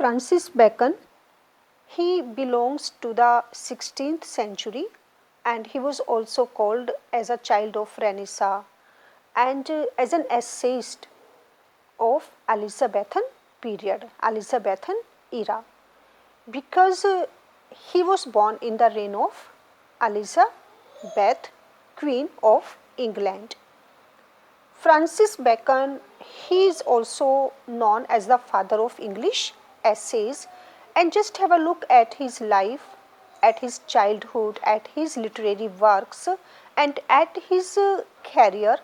Francis Bacon, he belongs to the 16th century and he was also called as a child of Renaissance and as an essayist of Elizabethan period, Elizabethan era, because he was born in the reign of Elizabeth, Queen of England. Francis Bacon, he is also known as the father of English essays, and just have a look at his life, at his childhood, at his literary works and at his career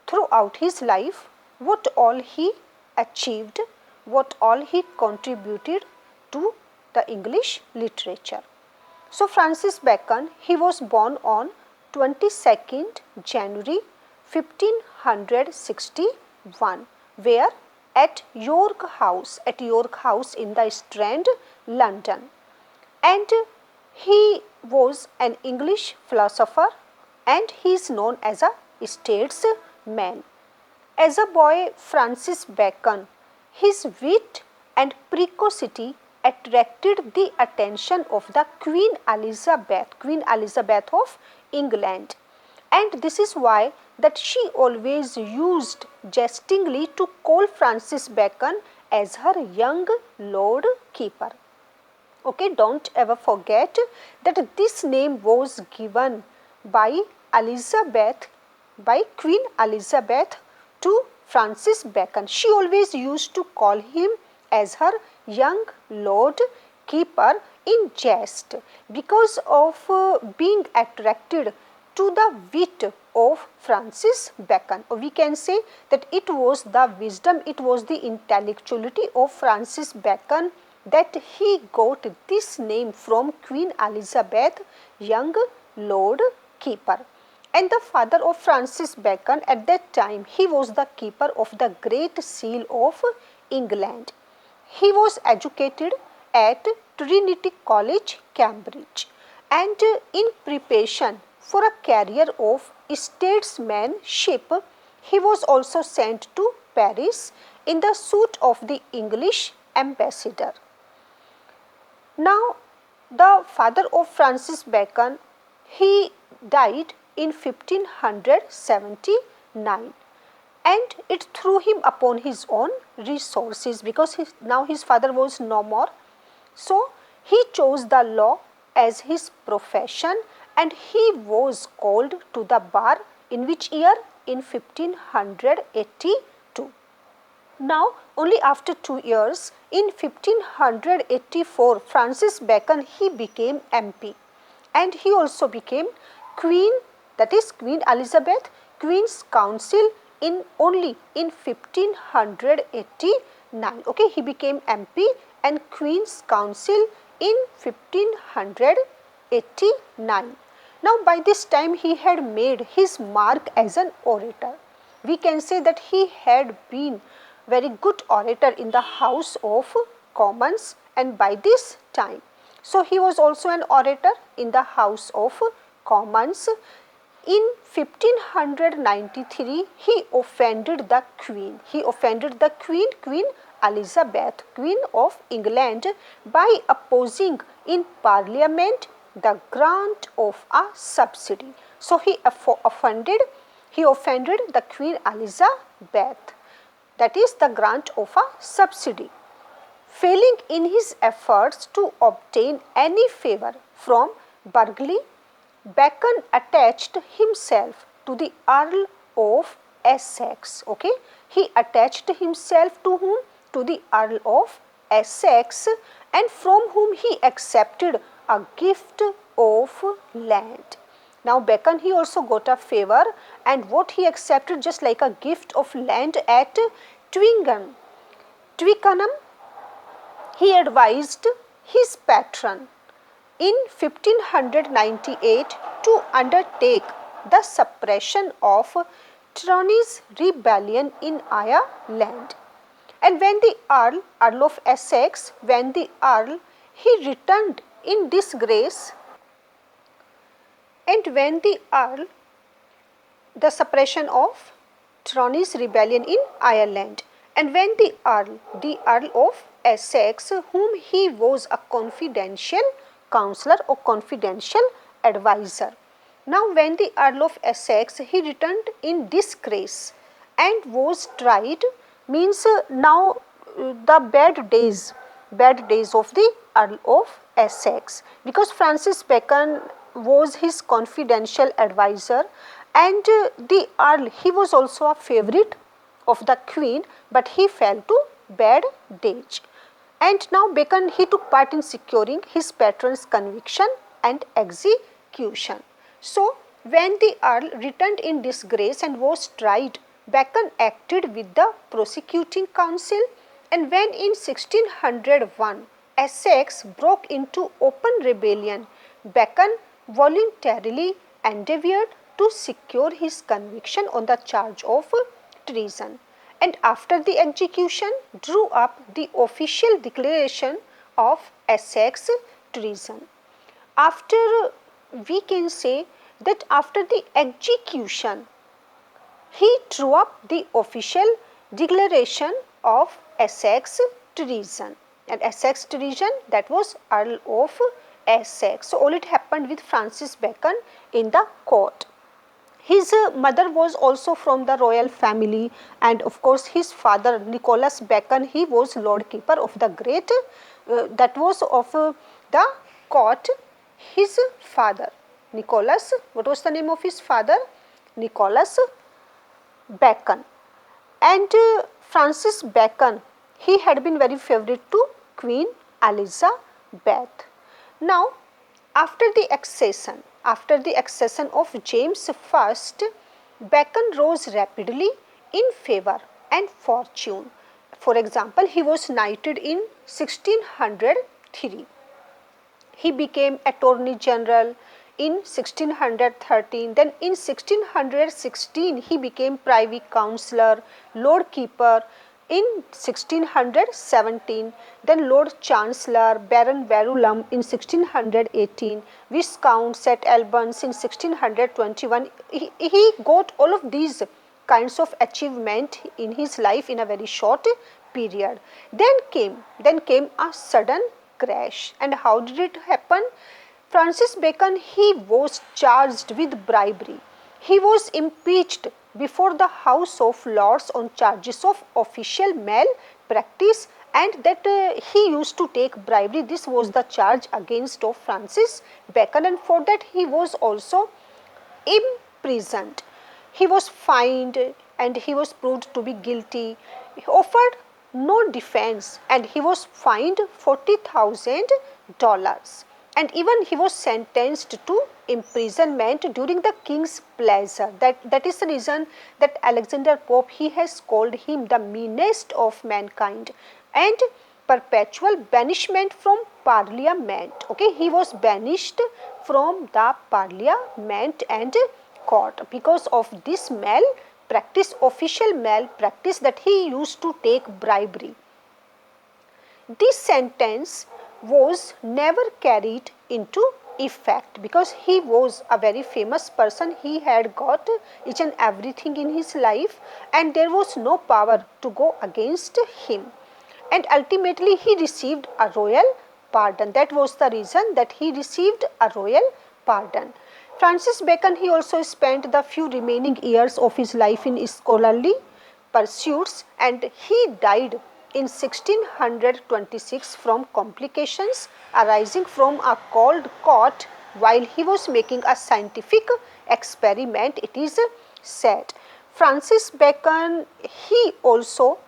throughout his life, what all he achieved, what all he contributed to the English literature. So, Francis Bacon, he was born on 22nd January 1561, where at York House in the Strand, London, and he was an English philosopher and he is known as a statesman. As a boy, Francis Bacon, his wit and precocity attracted the attention of the Queen Elizabeth of England, and this is why that she always used jestingly to call Francis Bacon as her young Lord Keeper. Okay, don't ever forget that this name was given by Queen Elizabeth to Francis Bacon. She always used to call him as her young Lord Keeper in jest because of being attracted to the wit of Francis Bacon. We can say that it was the wisdom, it was the intellectuality of Francis Bacon that he got this name from Queen Elizabeth, young Lord Keeper. And the father of Francis Bacon at that time, he was the keeper of the Great Seal of England. He was educated at Trinity College, Cambridge, and in preparation for a career of statesmanship, he was also sent to Paris in the suite of the English ambassador. Now, the father of Francis Bacon, he died in 1579 and it threw him upon his own resources because now his father was no more. So, he chose the law as his profession and he was called to the bar in which year? In 1582. Now, only after 2 years, in 1584, Francis Bacon, he became MP and he also became Queen, that is Queen Elizabeth, Queen's Counsel in 1589. Okay, he became MP and Queen's Counsel in 1589. Now, by this time he had made his mark as an orator. We can say that he had been very good orator in the House of Commons and by this time. So, he was also an orator in the House of Commons. In 1593, he offended the Queen. Queen Elizabeth, Queen of England, by opposing in Parliament the grant of a subsidy. So, he offended the Queen Elizabeth, that is the grant of a subsidy. Failing in his efforts to obtain any favour from Burghley, Bacon attached himself to the Earl of Essex. Okay, he attached himself to whom? To the Earl of Essex, and from whom he accepted a gift of land. Now, Bacon, he also got a favour, and what he accepted, just like a gift of land at Twickenham. He advised his patron in 1598 to undertake the suppression of Trony's rebellion in Ireland. And when the Earl of Essex, he returned in disgrace, and when the suppression of Trony's rebellion in Ireland, And when the Earl of Essex, whom he was a confidential counselor or confidential advisor. Now, when the Earl of Essex, he returned in disgrace and was tried, means now the bad days of the Earl of Essex, because Francis Bacon was his confidential advisor, and the Earl, he was also a favorite of the Queen, but he fell to bad days. And now Bacon, he took part in securing his patron's conviction and execution. So, when the Earl returned in disgrace and was tried, Bacon acted with the prosecuting counsel, and when in 1601 Essex broke into open rebellion, Bacon voluntarily endeavoured to secure his conviction on the charge of treason, and after the execution drew up the official declaration of Essex treason. After, we can say that after the execution, he drew up the official declaration of Essex treason, and Essex treason, that was Earl of Essex. So all it happened with Francis Bacon in the court. His mother was also from the royal family, and of course his father Nicholas Bacon, he was Lord Keeper of the Great, that was of the court. His father Nicholas, what was the name of his father? Nicholas Bacon. And Francis Bacon, he had been very favorite to Queen Elizabeth. Now, after the accession of James I, Bacon rose rapidly in favour and fortune. For example, he was knighted in 1603. He became Attorney General in 1613, then in 1616 he became Privy Councillor, Lord Keeper in 1617, then Lord Chancellor, Baron Verulam in 1618, Viscount St Albans in 1621. He got all of these kinds of achievement in his life in a very short period. Then came a sudden crash. And how did it happen? Francis Bacon, he was charged with bribery. He was impeached before the House of Lords on charges of official malpractice, and that he used to take bribery. This was the charge against of Francis Bacon, and for that he was also imprisoned. He was fined and he was proved to be guilty. He offered no defense and he was fined $40,000, and even he was sentenced to imprisonment during the king's pleasure. That is the reason that Alexander Pope, he has called him the meanest of mankind, and perpetual banishment from parliament. Okay, he was banished from the parliament and court because of this malpractice, official malpractice, that he used to take bribery. This sentence was never carried into effect because he was a very famous person. He had got each and everything in his life, and there was no power to go against him. And ultimately he received a royal pardon. That was the reason that he received a royal pardon. Francis Bacon, he also spent the few remaining years of his life in scholarly pursuits, and he died in 1626 from complications arising from a cold caught while he was making a scientific experiment, it is said. Francis Bacon, he also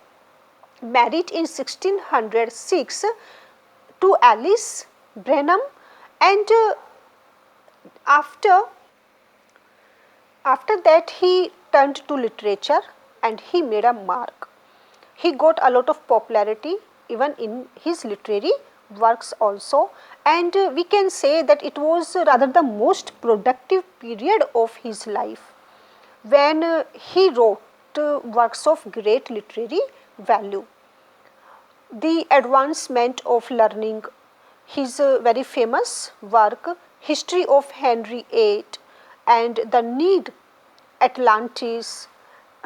married in 1606 to Alice Brenham, and after that he turned to literature and he made a mark. He got a lot of popularity even in his literary works also, and we can say that it was rather the most productive period of his life when he wrote works of great literary value. The advancement of learning, his very famous work History of Henry VIII, and the Need, Atlantis,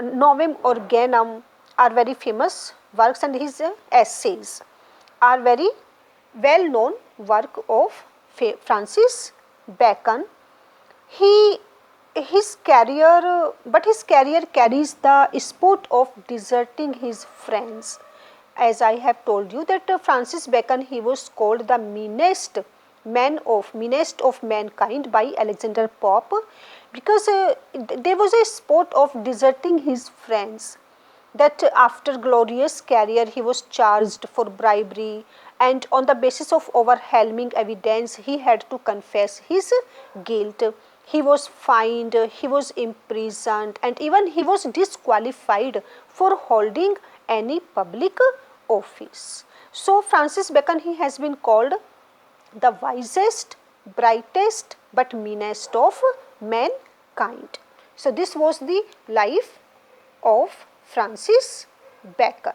Novum Organum, are very famous works, and his essays are very well known work of Francis Bacon. He his career but his career carries the sport of deserting his friends. As I have told you that Francis Bacon, he was called the meanest of mankind by Alexander Pope, because there was a sport of deserting his friends, that after glorious career he was charged for bribery, and on the basis of overwhelming evidence he had to confess his guilt. He was fined, he was imprisoned, and even he was disqualified for holding any public office. So Francis Bacon, he has been called the wisest, brightest, but meanest of mankind. So this was the life of Francis Bacon.